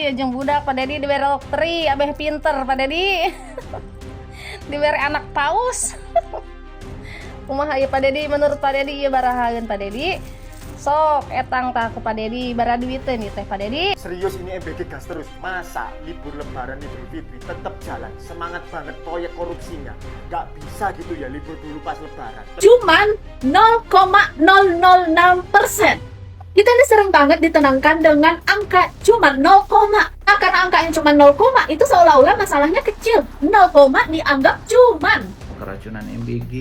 Jeung budak Pak Dedi dibere doktri, abeh pinter Pak Dedi. Dibere anak paus. Kumaha ieu Pak Dedi, menurut Pak Dedi ieu barahaeun Pak Dedi. Sok etang tah ku Pak Dedi bara duiteun ieu teh Pak Dedi. Serius ini MBG gas terus. Masa libur lebaran Idul Fitri tetap jalan. Semangat banget proyek korupsinya. Gak bisa gitu ya libur dulu pas lebaran. Cuman 0,006%. Kita ini sering banget ditenangkan dengan angka cuma 0, karena angka yang cuma 0, itu seolah-olah masalahnya kecil. 0, dianggap cuman. Keracunan MBG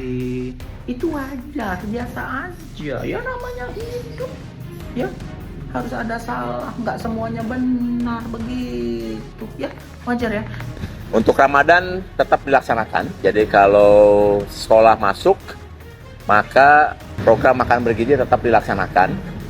itu wajar, biasa aja. Ya namanya hidup. Ya, harus ada salah, nggak semuanya benar begitu. Ya, wajar ya. Untuk Ramadan tetap dilaksanakan. Jadi kalau sekolah masuk, maka program makan bergizi tetap dilaksanakan.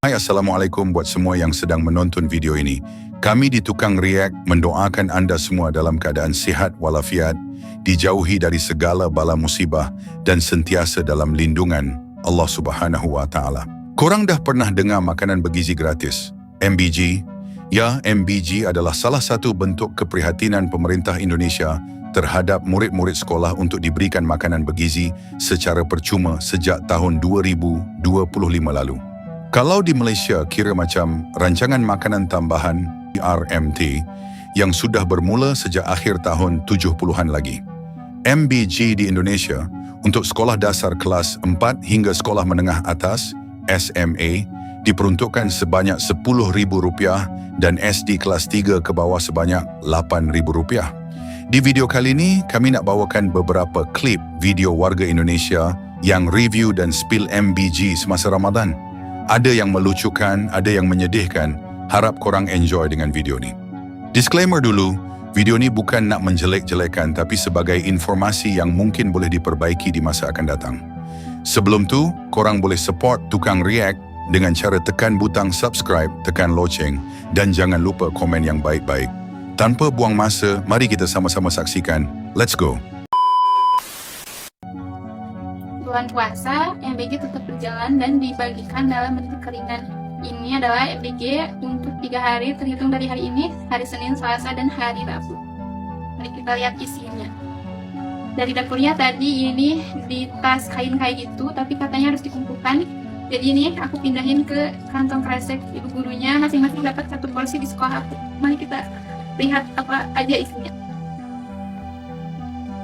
Hai, Assalamualaikum buat semua yang sedang menonton video ini. Kami di Tukang React mendoakan anda semua dalam keadaan sihat walafiat, dijauhi dari segala bala musibah dan sentiasa dalam lindungan Allah Subhanahu wa Ta'ala. Korang dah pernah dengar makanan bergizi gratis, MBG? Ya, MBG adalah salah satu bentuk keprihatinan pemerintah Indonesia terhadap murid-murid sekolah untuk diberikan makanan bergizi secara percuma sejak tahun 2025 lalu. Kalau di Malaysia kira macam rancangan makanan tambahan RMT yang sudah bermula sejak akhir tahun 70-an lagi. MBG di Indonesia untuk sekolah dasar kelas 4 hingga sekolah menengah atas SMA diperuntukkan sebanyak RM10,000 dan SD kelas 3 ke bawah sebanyak RM8,000. Di video kali ini kami nak bawakan beberapa klip video warga Indonesia yang review dan spill MBG semasa Ramadan. Ada yang melucukan, ada yang menyedihkan. Harap korang enjoy dengan video ni. Disclaimer dulu, video ni bukan nak menjelek-jelekan tapi sebagai informasi yang mungkin boleh diperbaiki di masa akan datang. Sebelum tu, korang boleh support Tukang React dengan cara tekan butang subscribe, tekan loceng dan jangan lupa komen yang baik-baik. Tanpa buang masa, mari kita sama-sama saksikan. Let's go! Bulan puasa, MBG tetap berjalan dan dibagikan dalam bentuk keringan. Ini adalah MBG untuk 3 hari terhitung dari hari ini, hari Senin, Selasa, dan hari Rabu. Mari kita lihat isinya. Dari dapurnya tadi ini di tas kain kayak gitu, tapi katanya harus dikumpulkan. Jadi ini aku pindahin ke kantong kresek ibu gurunya, masing-masing dapat 1 porsi di sekolah aku. Mari kita lihat apa aja isinya.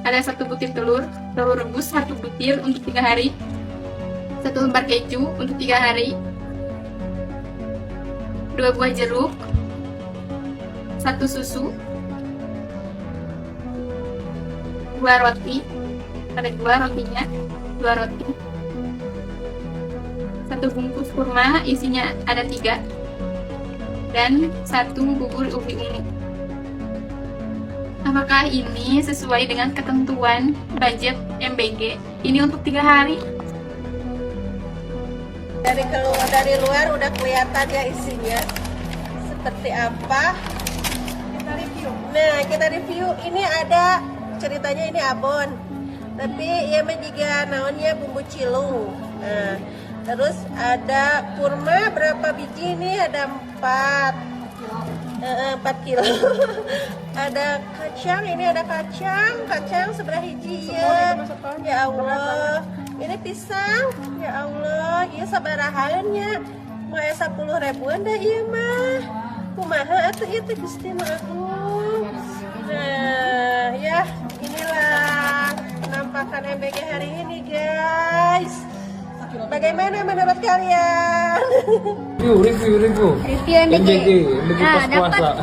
Ada 1 butir telur rebus 1 butir untuk 3 hari, 1 lembar keju untuk 3 hari, 2 buah jeruk, 1 susu, 2 roti, ada 2 rotinya, 2 roti, 1 bungkus kurma isinya ada 3, dan 1 bubur ubi ungu. Apakah ini sesuai dengan ketentuan budget MBG? Ini untuk 3 hari. Dari luar udah kelihatan ya isinya seperti apa. Kita review. Nah, kita review. Ini ada ceritanya ini abon, tapi ya juga naonnya bumbu cilung. Nah, terus ada kurma berapa biji ini? Ada 4 kilo. Ada kacang, ini ada kacang seberapa hiji ya? Ya Allah, ini pisang, ya Allah, iya sabarahaannya, mau 10.000-an dah iya mah, kumaha atuh itu Gusti mah Agung. Nah, ya inilah penampakan MBG hari ini guys. Bagaimana menurut kalian? Review MBG pas puasa.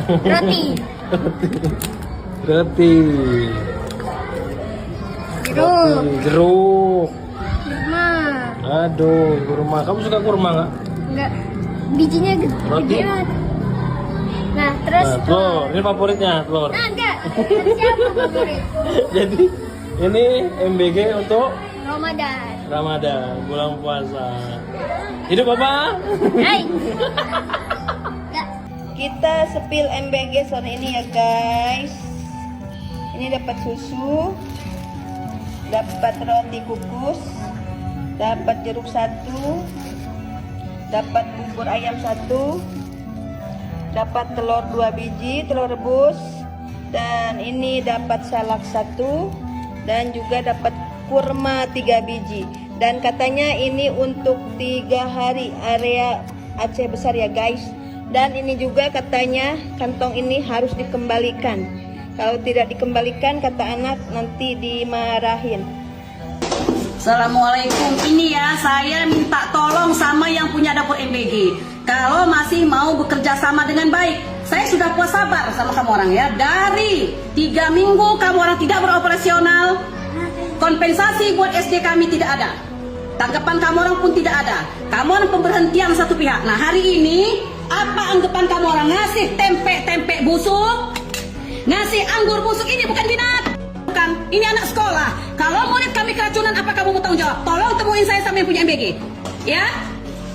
roti jeruk. kurma. Aduh, kurma. Kamu suka kurma nggak? Enggak, bijinya Roti. Nah, terus Telur. Ini favoritnya telur. enggak, siapa favorit? Jadi ini MBG untuk Ramadan, bulan puasa. Hidup apa? hai. Kita sepil MBG sore ini ya guys. Ini dapat susu, dapat roti kukus, dapat jeruk 1, dapat bubur ayam 1, dapat telur 2 biji, telur rebus, dan ini dapat salak 1, dan juga dapat kurma 3 biji. Dan katanya ini untuk 3 hari area Aceh besar ya guys. Dan ini juga katanya kantong ini harus dikembalikan. Kalau tidak dikembalikan kata anak nanti dimarahin. Assalamualaikum, ini ya saya minta tolong sama yang punya dapur MBG. Kalau masih mau bekerja sama dengan baik, saya sudah puas sabar sama kamu orang ya. Dari 3 minggu kamu orang tidak beroperasional, kompensasi buat SD kami tidak ada, tanggapan kamu orang pun tidak ada. Kamu orang pemberhentian satu pihak. Nah hari ini apa anggapan kamu orang? Ngasih tempe busuk, ngasih anggur busuk, ini bukan binatang. Ini anak sekolah. Kalau murid kami keracunan, apa kamu mau tanggung jawab? Tolong temuin saya sama yang punya MBG. Ya,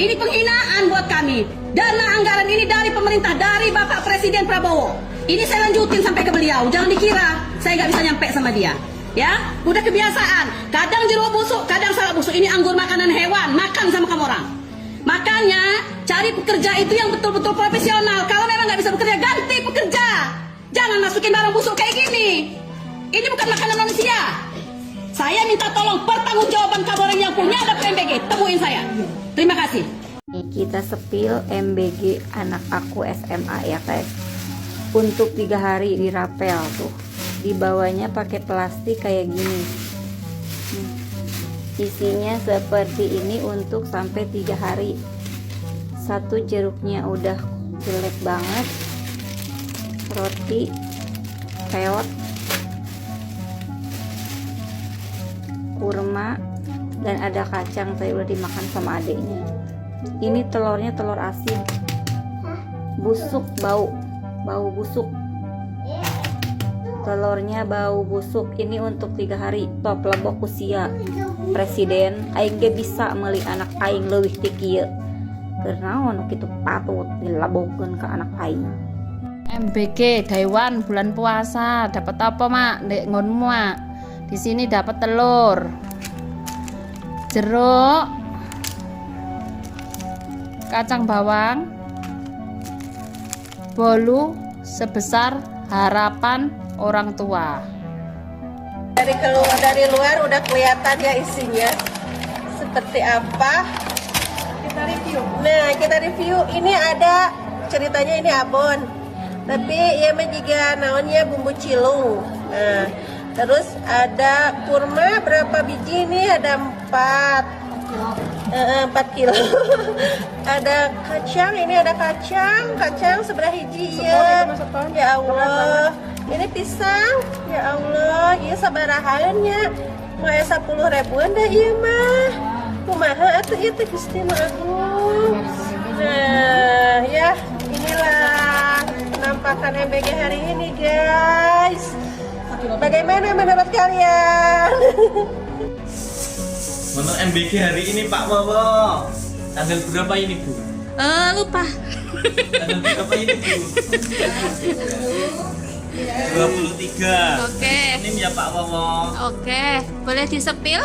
ini penghinaan buat kami. Dana anggaran ini dari pemerintah, dari Bapak Presiden Prabowo. Ini saya lanjutin sampai ke beliau. Jangan dikira saya nggak bisa nyampe sama dia. Ya, udah kebiasaan. Kadang jeruk busuk, kadang salak busuk. Ini anggur makanan hewan, makan sama kamu orang. Makanya cari pekerja itu yang betul-betul profesional. Kalau memang nggak bisa bekerja, ganti pekerja. Jangan masukin barang busuk kayak gini. Ini bukan makanan manusia. Saya minta tolong pertanggungjawaban kamu orang yang punya dapur MBG. Temuin saya. Terima kasih. Kita sepil MBG anak aku SMA ya guys. Untuk 3 hari dirapel tuh. Di bawahnya pakai plastik kayak gini. Isinya seperti ini untuk sampai 3 hari. Satu jeruknya udah jelek banget. Roti peot, kurma, dan ada kacang tadi udah dimakan sama adiknya. Ini telurnya telur asin, busuk, bau busuk. Telurnya bau busuk. Ini untuk 3 hari. Top lebok usia presiden. Aing ge bisa meuli anak aing leuwih ti kieu. Karena anu kitu patut dilabohkeun ke anak aing. MBG Taiwan bulan puasa dapat apa mak? Dek ngonmu mak. Di sini dapat telur, jeruk, kacang bawang, bolu sebesar harapan orang tua. Dari luar udah kelihatan ya isinya seperti apa. Kita review. Nah, kita review. Ini ada ceritanya, ini abon. Tapi ya juga naonnya bumbu cilung. Nah, terus ada kurma berapa biji ini? Ada 4 kilo. Ada kacang, ini ada kacang sebelah hiji ya. Ya Allah. Ini pisang, ya Allah. Iya sabarahannya. Mau 10 ribuan dah iya mah. Kumaha atuh ieu teh Gusti mah Agung. Nah, ya inilah penampakan MBG hari ini, guys. Bagaimana menurut kalian? Menurut MBG hari ini Pak Wowo, tanggal berapa ini Bu? Lupa. Tanggal berapa ini Bu? 23. Oke. Ini ya Pak Wowo. Oke, boleh disepil?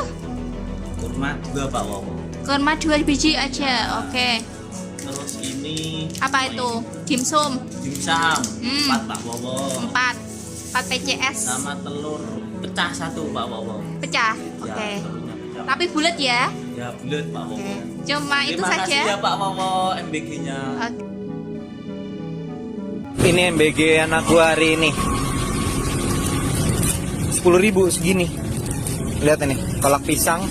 Kurma juga Pak Wowo. Kurma 2 biji aja. Oke. Terus ini Apa itu? Dimsum. dimsum 4 Pak Wowo. 4 PCS. Sama telur pecah 1 Pak Wowo. Pecah. Ya, Oke. telurnya pecah. Tapi bulat ya? Ya bulat Pak Wowo. Cuma itu Terima kasih saja. ya Pak Wowo MBG-nya. Oke. Ini MBG anak gua hari ini 10.000 segini. Lihat ini, kolak pisang,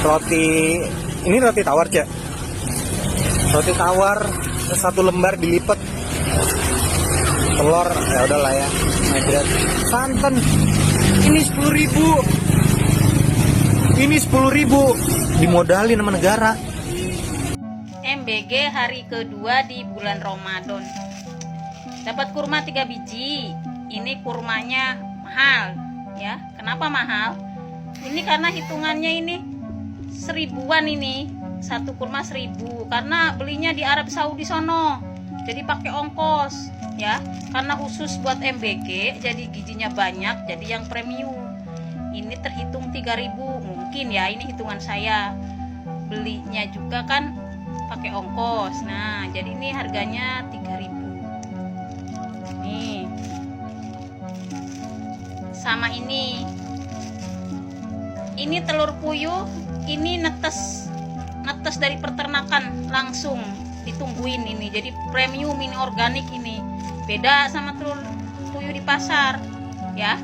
roti, ini roti tawar Cak. Roti tawar 1 lembar dilipat. Telur ya udahlah ya. Santan ini 10.000. Ini 10.000 dimodalin sama negara. MBG hari kedua di bulan Ramadan. Dapat kurma 3 biji. Ini kurmanya mahal ya. Kenapa mahal? Ini karena hitungannya ini 1000-an ini. Satu kurma 1000 karena belinya di Arab Saudi sono. Jadi pakai ongkos ya. Karena khusus buat MBG jadi gizinya banyak, jadi yang premium. Ini terhitung 3.000 mungkin ya, ini hitungan saya. Belinya juga kan pakai ongkos. Nah, jadi ini harganya 3.000. Nih. Sama ini telur puyuh, ini netes dari peternakan langsung ditungguin ini. Jadi premium ini, organik ini. Beda sama telur puyuh di pasar, ya.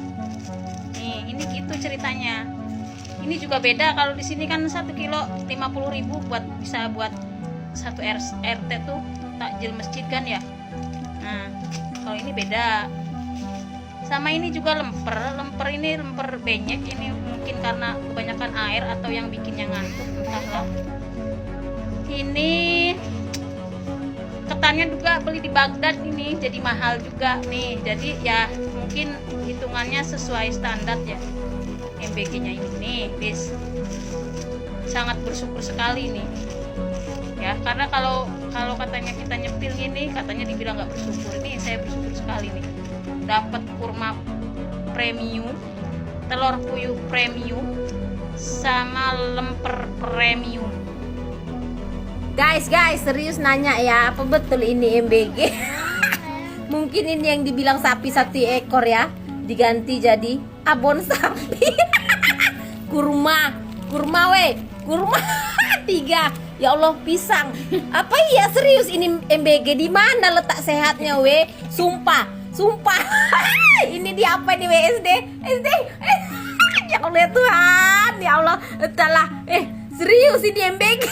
Nih, ini gitu ceritanya. Ini juga beda, kalau di sini kan 1 kilo 50.000 bisa buat 1 RT tuh takjil masjid kan ya. Nah, kalau ini beda. Sama ini juga lemper ini lemper benyek, ini mungkin karena kebanyakan air atau yang bikinnya ngantuk, entahlah. Ini ketannya juga beli di Baghdad ini, jadi mahal juga nih. Jadi ya mungkin hitungannya sesuai standar ya. MBG-nya ini nih, bis sangat bersyukur sekali nih. Ya, karena kalau katanya kita nyepil ini, katanya dibilang nggak bersyukur. Ini saya bersyukur sekali nih. Dapat kurma premium, telur puyuh premium, sama lemper premium. Guys, serius nanya ya, apa betul ini MBG? Mungkin ini yang dibilang sapi 1 ekor ya, diganti jadi abon sapi. kurma 3. Ya Allah, pisang. Apa iya serius ini MBG? Di mana letak sehatnya Sumpah. Ini di apa nih SD? Ya Allah Tuhan, ya Allah. Entahlah. Serius ini MBG.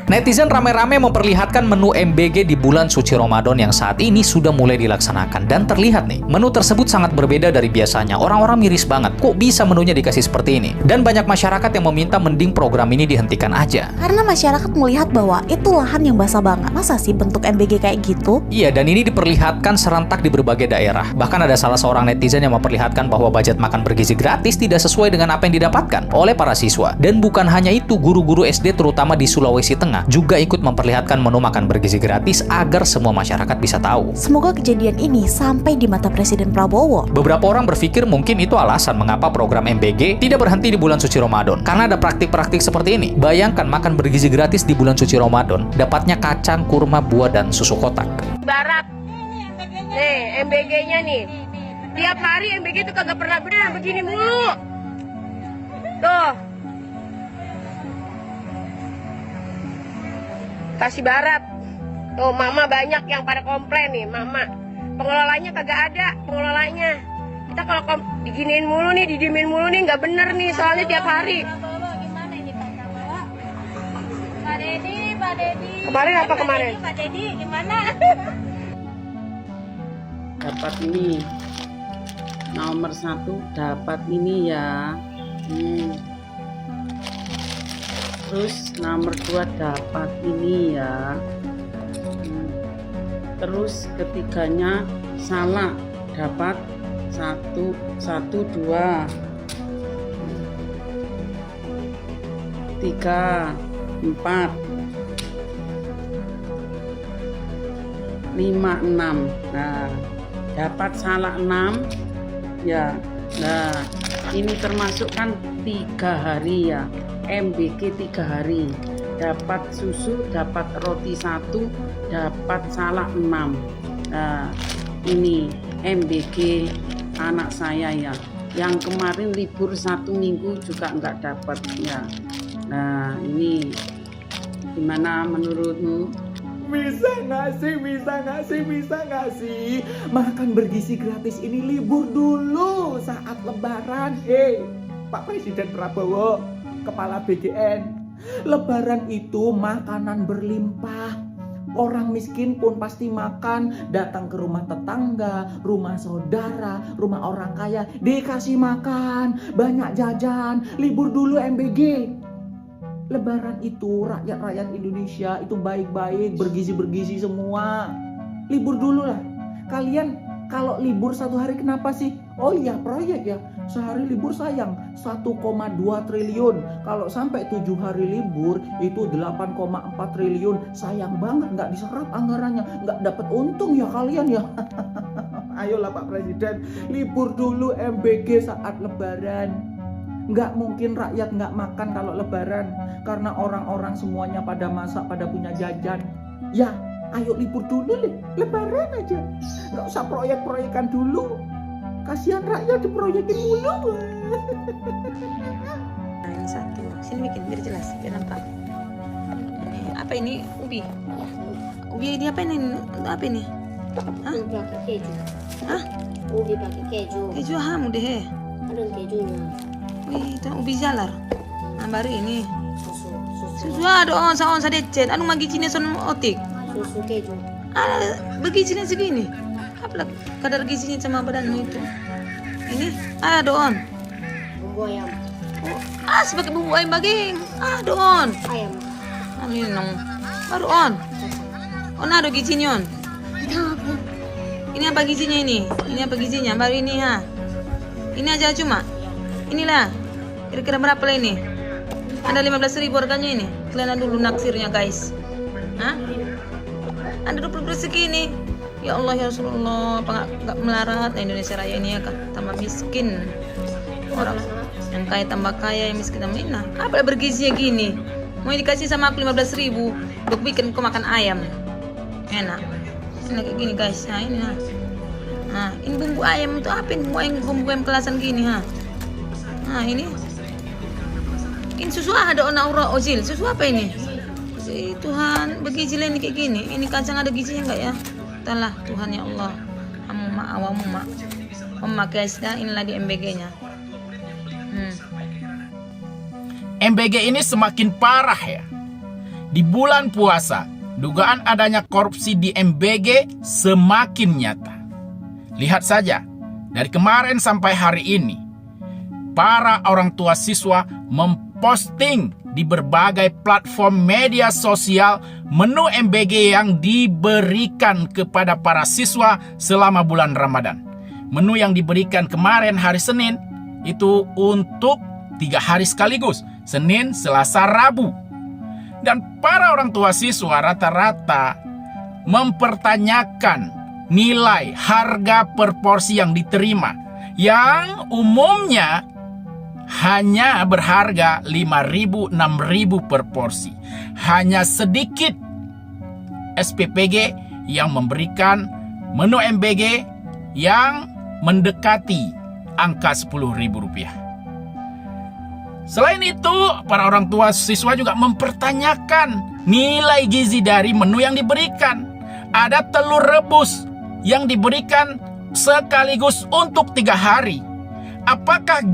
Netizen rame-rame memperlihatkan menu MBG di bulan suci Ramadan yang saat ini sudah mulai dilaksanakan. Dan terlihat nih, menu tersebut sangat berbeda dari biasanya. Orang-orang miris banget, kok bisa menunya dikasih seperti ini? Dan banyak masyarakat yang meminta mending program ini dihentikan aja. Karena masyarakat melihat bahwa itu lahan yang basah banget. Masa sih bentuk MBG kayak gitu? Iya, dan ini diperlihatkan serentak di berbagai daerah. Bahkan ada salah seorang netizen yang memperlihatkan bahwa budget makan bergizi gratis tidak sesuai dengan apa yang didapatkan oleh para siswa. Dan bukan hanya itu, guru-guru SD terutama di Sulawesi Tengah juga ikut memperlihatkan menu makan bergizi gratis agar semua masyarakat bisa tahu. Semoga kejadian ini sampai di mata Presiden Prabowo. Beberapa orang berpikir mungkin itu alasan mengapa program MBG tidak berhenti di bulan suci Ramadan. Karena ada praktik-praktik seperti ini. Bayangkan makan bergizi gratis di bulan suci Ramadan, dapatnya kacang, kurma, buah, dan susu kotak. Barat. Nih, MBG-nya nih. Tiap hari MBG itu kagak pernah benar begini mulu. Tuh. Kasih Barat. Tuh, mama banyak yang pada komplain nih, mama. Pengelolanya kagak ada, pengelolanya. Kita kalau diginiin mulu nih, didiemin mulu nih, nggak bener nih, soalnya tiap hari. Gimana ini Pak Dedi? Kemarin apa kemarin? Pak Dedi, gimana? Dapat ini nomor 1, dapat ini ya. Terus nomor 2 dapat ini ya. Terus ketiganya salah, dapat 1, 2, 3, 4, 5, 6. Nah, dapat salah 6 ya. Nah, ini termasuk kan 3 hari ya. MBG 3 hari, dapat susu, dapat roti 1, dapat salak 6. Nah, ini MBG anak saya ya, yang kemarin libur 1 minggu juga nggak dapat ya. Nah, ini gimana menurutmu? Bisa nggak sih makan bergizi gratis ini libur dulu saat lebaran? Pak Presiden Prabowo, Kepala BGN, lebaran itu makanan berlimpah. Orang miskin pun pasti makan, datang ke rumah tetangga, rumah saudara, rumah orang kaya, dikasih makan, banyak jajan. Libur dulu MBG. Lebaran itu rakyat-rakyat Indonesia itu baik-baik, bergizi-bergizi semua. Libur dulu lah. Kalian kalau libur 1 hari kenapa sih? Oh iya, proyek ya. Sehari libur sayang 1,2 triliun. Kalau sampai 7 hari libur itu 8,4 triliun. Sayang banget, nggak diserap anggarannya, nggak dapat untung ya kalian ya. Ayolah Pak Presiden, libur dulu MBG saat lebaran. Nggak mungkin rakyat nggak makan kalau lebaran. Karena orang-orang semuanya pada masak, pada punya jajan. Ya, ayo libur dulu lebaran aja. Nggak usah proyek-proyekan dulu. Kasihan rakyat diproyekin mulu. Nah, ini satu. Sini bikin biar jelas, biar nampak. Ini, apa ini? Ubi. Ubi ini apa ini? Apa ini? Hah? Ubi pakai keju. Hah? Ubi pakai keju. Keju hamu deh. Ada kejunya. Wih, itu ubi jalar. Nah, baru ini. Susu ada on sadecet. Anu magi cine son otik. susu keju. Bergizinya segini. Apa kadar gizinya sama badanmu itu? Ini ada on. Bumbu ayam. Sebagai bumbu ayam baging. Ada on. Ayam. Ini nong. Baru on. On ada gizinya on. Ini apa gizinya ini? Ini apa gizinya? Baru ini ha. Ini aja cuma. Inilah. Kira-kira berapa lah ini? Ada 15.000 harganya ini. Kalian dulu naksirnya guys. Hah? Ada 20 segini. Ya Allah ya Rasulullah, apa nggak melarat Indonesia Raya ini ya kak? Tambah miskin. Orang yang kaya tambah kaya, yang miskin tambah nah. Apa bergizinya gini? Mau dikasih sama aku 15.000 untuk bikin kau makan ayam. Enak. Enak kayak gini guys. Nah ini ha. Nah ini bumbu ayam itu apa? Bumbu ayam kelasan gini ha. Nah ini susu ada onaura ozil. Susu apa ini? Tuhan bergizi ini kayak gini. Ini kacang ada gizinya enggak ya? Entahlah Tuhan ya Allah. Amma awamu ma. Amma guys dah inilah di MBG-nya. MBG ini semakin parah ya. Di bulan puasa, dugaan adanya korupsi di MBG semakin nyata. Lihat saja, dari kemarin sampai hari ini, para orang tua siswa memposting di berbagai platform media sosial menu MBG yang diberikan kepada para siswa selama bulan Ramadan. Menu yang diberikan kemarin hari Senin itu untuk 3 hari sekaligus, Senin, Selasa, Rabu. Dan para orang tua siswa rata-rata mempertanyakan nilai harga per porsi yang diterima, yang umumnya hanya berharga 5.000, 6.000 per porsi. Hanya sedikit SPPG yang memberikan menu MBG yang mendekati angka Rp10.000. Selain itu, para orang tua siswa juga mempertanyakan nilai gizi dari menu yang diberikan. Ada telur rebus yang diberikan sekaligus untuk 3 hari. Apakah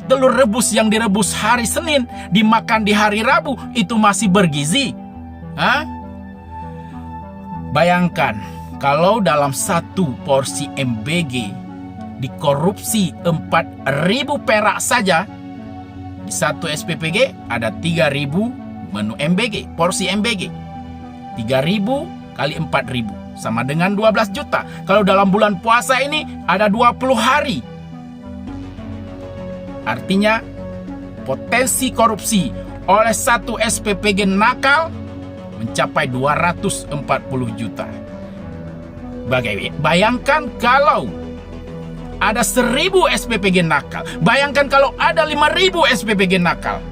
telur rebus yang direbus hari Senin dimakan di hari Rabu itu masih bergizi? Hah? Bayangkan kalau dalam satu porsi MBG dikorupsi 4.000 perak saja, di satu SPPG ada 3.000 menu MBG, porsi MBG. 3.000 kali 4.000 sama dengan 12 juta. Kalau dalam bulan puasa ini ada 20 hari. Artinya potensi korupsi oleh satu SPPG nakal mencapai 240 juta. Bayangkan kalau ada 1.000 SPPG nakal. Bayangkan kalau ada 5.000 SPPG nakal.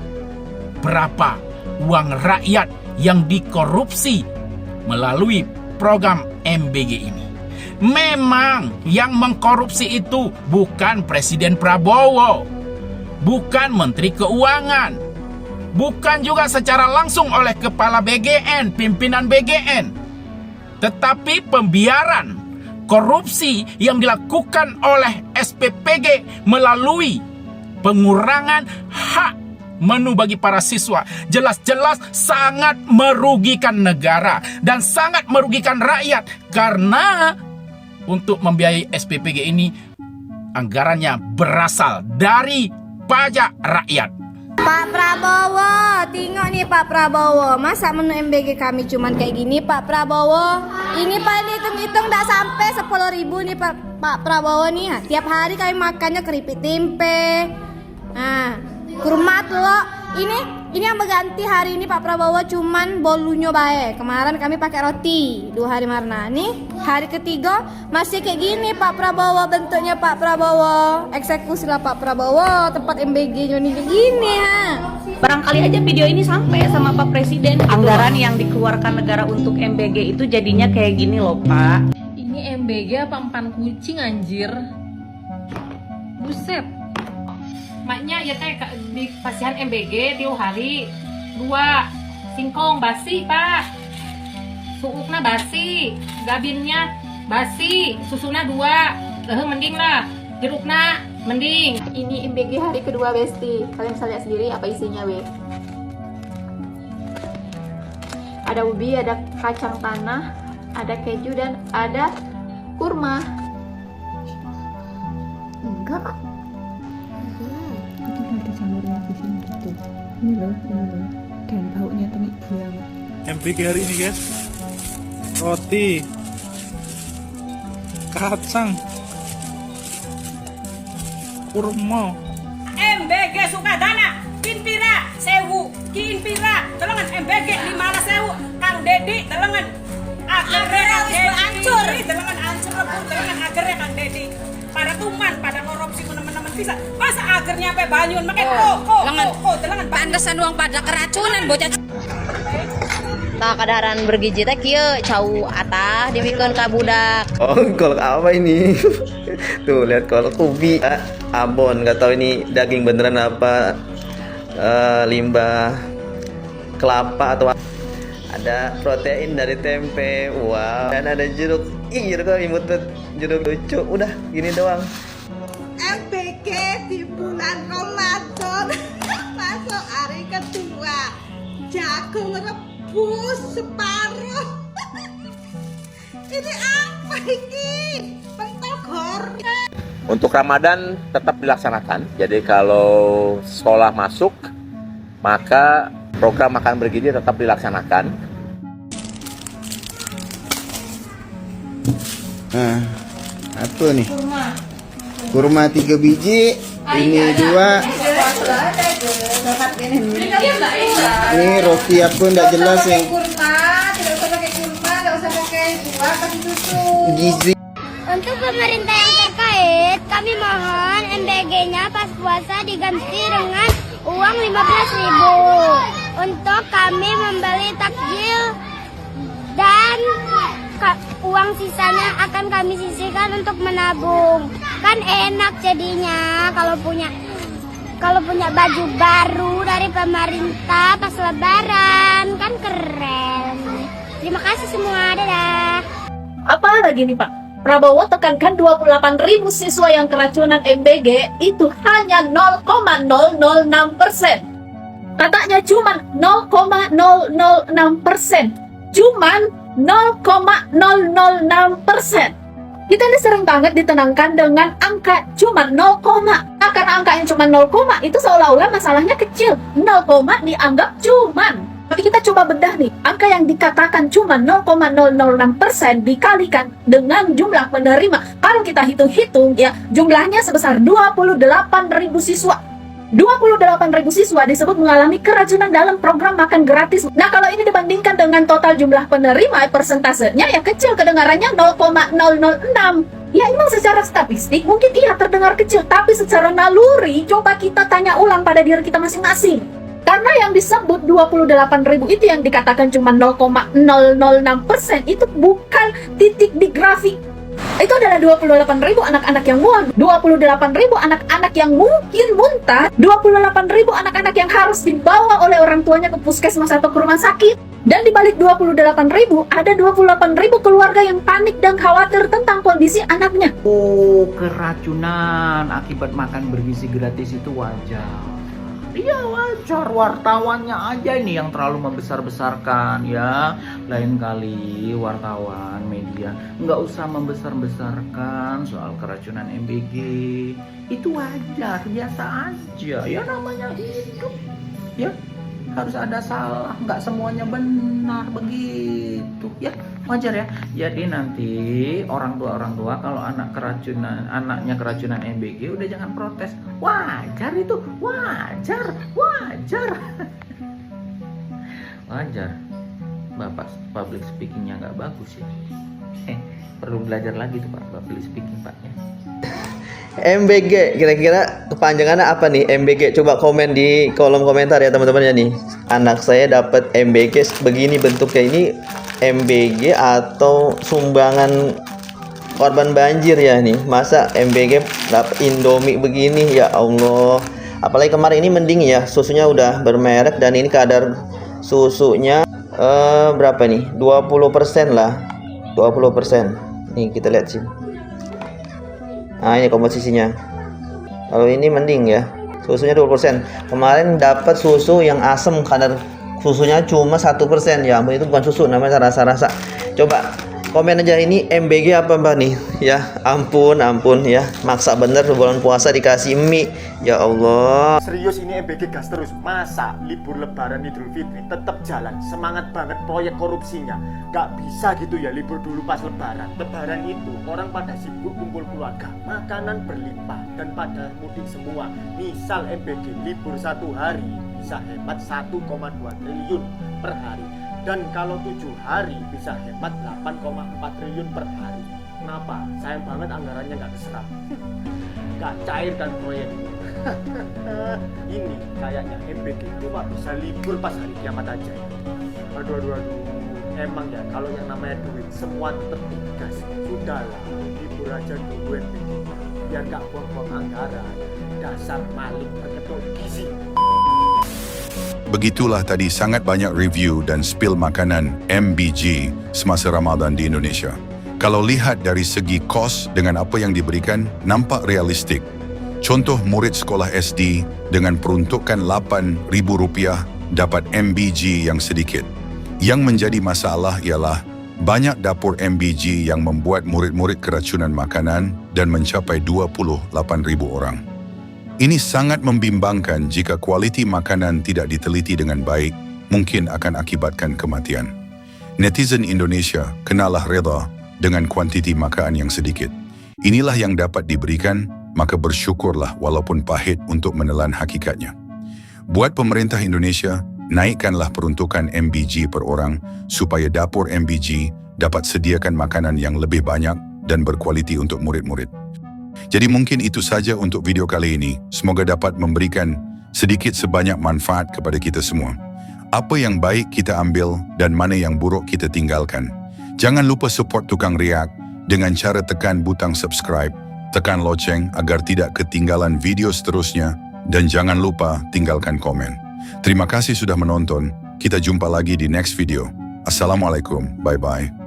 Berapa uang rakyat yang dikorupsi melalui program MBG ini? Memang yang mengkorupsi itu bukan Presiden Prabowo, bukan Menteri Keuangan, bukan juga secara langsung oleh Kepala BGN, pimpinan BGN, tetapi pembiaran korupsi yang dilakukan oleh SPPG melalui pengurangan hak menu bagi para siswa. Jelas-jelas sangat merugikan negara dan sangat merugikan rakyat, karena untuk membiayai SPPG ini anggarannya berasal dari pajak rakyat. Pak Prabowo, tengok nih Pak Prabowo, masa menu MBG kami cuman kayak gini Pak Prabowo? Ini paling hitung-hitung tak sampai 10.000 nih Pak Prabowo nih. Tiap hari kami makannya keripik tempe, kurma telur. Ini yang berganti hari ini Pak Prabowo cuman bolunya baik. Kemarin kami pakai roti 2 hari marna. Nih hari ketiga masih kayak gini Pak Prabowo, bentuknya Pak Prabowo. Eksekusi lah Pak Prabowo, tempat MBG-nya nih kayak gini ha. Barangkali aja video ini sampai sama Pak Presiden. Anggaran yang dikeluarkan negara untuk MBG itu jadinya kayak gini loh Pak. Ini MBG apa empan kucing anjir? Buset. Maknya ya teh di pasihan MBG tiap hari 2 singkong basi Pak, suukna basi, gabinnya basi, susuna 2, mending lah, jerukna mending. Ini MBG hari kedua Besti. Kalian bisa lihat sendiri apa isinya weh. Ada ubi, ada kacang tanah, ada keju dan ada kurma. Enggak. Ini loh, dan baunya tuh banget. MBG hari ini guys, roti, kacang, kurma. MBG Sukadana, Kinpira, Sewu, Kinpira, telengan MBG 15.000, Kang Dedi, telengan agarnya Kang Dedi, hancur, telengan hancur rebut, telengan agarnya Kang Dedi. Pada tuman, pada korupsi teman-teman bisa. Masa agarnya sampai banyun, makanya telengan pantesan uang pada keracunan bocah. Tak kadaran bergizi teh kieu cau atah dibikeun ka budak. Oh, kolak apa ini? Tuh lihat kolak ubi, abon, nggak tahu ini daging beneran apa, limbah kelapa atau ada protein dari tempe, wow, dan ada jeruk. Ih, jeruk imut banget, jeruk lucu. Udah gini doang. MBG di bulan Ramadan masuk hari kedua, jagung rebus separuh. Ini apa ini? Pentol goreng. Untuk Ramadan tetap dilaksanakan. Jadi kalau sekolah masuk, maka program makan bergizi tetap dilaksanakan. Nah, apa nih? Kurma 3 biji, ini 2. Ini roti apa enggak jelas yang Tidak usah pakai kurma, tidak usah pakai buah, kasih susu. gizi. Untuk pemerintah yang terkait, kami mohon MBG-nya pas puasa diganti dengan uang 15.000 untuk kami membeli takjil dan uang sisanya akan kami sisihkan untuk menabung. Kan enak jadinya kalau punya baju baru dari pemerintah pas lebaran, kan keren. Terima kasih semua, dadah. Apa lagi nih Pak? Prabowo tekankan 28.000 siswa yang keracunan MBG itu hanya 0,006%. Katanya cuma 0,006%. Cuman 0,006%. Kita ini sering banget ditenangkan dengan angka cuma 0, karena angka yang cuma 0, itu seolah-olah masalahnya kecil. 0, dianggap cuman. Tapi kita coba bedah nih, angka yang dikatakan cuma 0,006% dikalikan dengan jumlah penerima. Kalau kita hitung-hitung ya, jumlahnya sebesar 28.000 siswa. 28.000 siswa disebut mengalami keracunan dalam program makan gratis. Nah, kalau ini dibandingkan dengan total jumlah penerima, persentasenya ya kecil, kedengarannya 0,006. Ya emang secara statistik mungkin iya terdengar kecil, tapi secara naluri coba kita tanya ulang pada diri kita masing-masing. Karena yang disebut 28.000 itu yang dikatakan cuma 0,006% itu bukan titik di grafik. Itu adalah 28.000 anak-anak yang mual, 28.000 anak-anak yang mungkin muntah, 28.000 anak-anak yang harus dibawa oleh orang tuanya ke puskesmas atau ke rumah sakit. Dan di balik 28.000 ada 28.000 keluarga yang panik dan khawatir tentang kondisi anaknya. Oh, keracunan akibat makan bergizi gratis itu wajar. Iya wajar, wartawannya aja ini yang terlalu membesar-besarkan ya. Lain kali wartawan, media nggak usah membesar-besarkan soal keracunan MBG. Itu wajar, biasa aja. Ya namanya hidup. Ya harus ada salah, nggak semuanya benar begitu. Ya wajar ya. Jadi nanti orang tua kalau anaknya keracunan MBG udah jangan protes. Wajar itu, wajar. Wajar, Bapak public speakingnya nggak bagus ya. Perlu belajar lagi tuh Pak, public speaking Pak ya. MBG kira-kira kepanjangannya apa nih MBG? Coba komen di kolom komentar ya teman-teman ya nih. Anak saya dapat MBG begini bentuknya, ini MBG atau sumbangan korban banjir ya nih. Masa MBG dapat Indomie begini, ya Allah. Apalagi kemarin ini mending ya, susunya udah bermerek dan ini kadar susunya berapa nih? 20% lah. 20%. Nih kita lihat sih. Nah ini komposisinya. Kalau ini mending ya, susunya 20%. Kemarin dapat susu yang asem, kadar susunya cuma 1%. Ya ampun, itu bukan susu, namanya rasa-rasa. Coba komen aja ini MBG apa mbak nih. Ya ampun ya, maksa bener bulan puasa dikasih mie. Ya Allah. Serius ini MBG gas terus. Masa libur lebaran Idul Fitri tetap jalan. Semangat banget proyek korupsinya. Gak bisa gitu ya libur dulu pas lebaran. Lebaran itu orang pada sibuk kumpul keluarga, makanan berlimpah dan pada mudik semua. Misal MBG libur 1 hari bisa hemat 1,2 triliun per hari. Dan kalau 7 hari bisa hemat 8,4 triliun per hari. Kenapa? Sayang banget anggarannya gak keserap. Gak cair kan proyek. Ini kayaknya MBG cuma bisa libur pas hari kiamat aja. Aduh. Emang ya kalau yang namanya duit semua tetap digas. Sudahlah, libur aja dulu MBG. Biar gak buang-buang anggaran. Dasar maling berkedok gizi. Begitulah tadi sangat banyak review dan spill makanan MBG semasa Ramadan di Indonesia. Kalau lihat dari segi kos dengan apa yang diberikan, nampak realistik. Contoh murid sekolah SD dengan peruntukan Rp8,000 dapat MBG yang sedikit. Yang menjadi masalah ialah banyak dapur MBG yang membuat murid-murid keracunan makanan dan mencapai 28,000 orang. Ini sangat membimbangkan jika kualiti makanan tidak diteliti dengan baik, mungkin akan akibatkan kematian. Netizen Indonesia kenalah reda dengan kuantiti makanan yang sedikit. Inilah yang dapat diberikan, maka bersyukurlah walaupun pahit untuk menelan hakikatnya. Buat pemerintah Indonesia, naikkanlah peruntukan MBG per orang supaya dapur MBG dapat sediakan makanan yang lebih banyak dan berkualiti untuk murid-murid. Jadi mungkin itu saja untuk video kali ini. Semoga dapat memberikan sedikit sebanyak manfaat kepada kita semua. Apa yang baik kita ambil dan mana yang buruk kita tinggalkan. Jangan lupa support Tukang React dengan cara tekan butang subscribe, tekan loceng agar tidak ketinggalan video seterusnya, dan jangan lupa tinggalkan komen. Terima kasih sudah menonton. Kita jumpa lagi di next video. Assalamualaikum. Bye-bye.